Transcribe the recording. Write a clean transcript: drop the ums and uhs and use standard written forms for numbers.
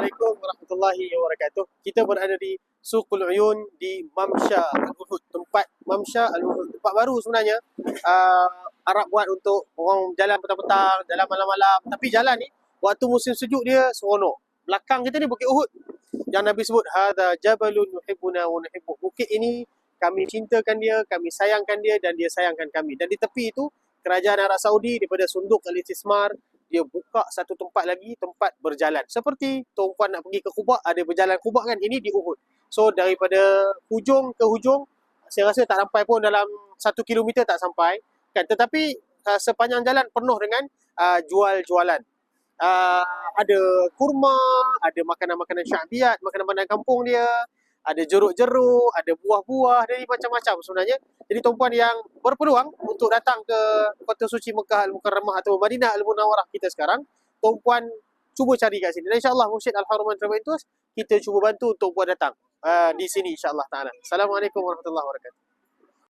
Assalamualaikum warahmatullahi wabarakatuh. Kita berada di Suqul Uyun di Mamsha Al-Uhud. Tempat Mamsha Al-Uhud. Tempat baru sebenarnya. Arab buat untuk orang jalan petang-petang, jalan malam-malam. Tapi jalan ni, waktu musim sejuk dia seronok. Belakang kita ni Bukit Uhud. Yang Nabi sebut, Hadha jabalun yuhibbuna wa nuhibbuh. Bukit ini, kami cintakan dia, kami sayangkan dia dan dia sayangkan kami. Dan di tepi itu, Kerajaan Arab Saudi daripada Sunduk Al-Istismar, dia buka satu tempat lagi, tempat berjalan. Seperti tuan-puan nak pergi ke Quba, ada berjalan Quba kan, ini di Uhud. So daripada hujung ke hujung, saya rasa tak sampai pun dalam 1 kilometer tak sampai. Kan? Tetapi sepanjang jalan penuh dengan jual-jualan. Ada kurma, ada makanan-makanan syabiat, makanan-makanan kampung dia, ada jeruk-jeruk, ada buah-buah, jadi macam-macam sebenarnya. Jadi tuan-puan yang berpeluang untuk datang ke Kota Suci Mekah Al-Mukarramah atau Madinah Al-Munawwarah kita sekarang, tuan-puan cuba cari kat sini. Dan insya-Allah Masjid Al-Haram Travel Tours kita cuba bantu untuk buat datang di sini insya-Allah taala. Assalamualaikum warahmatullahi wabarakatuh.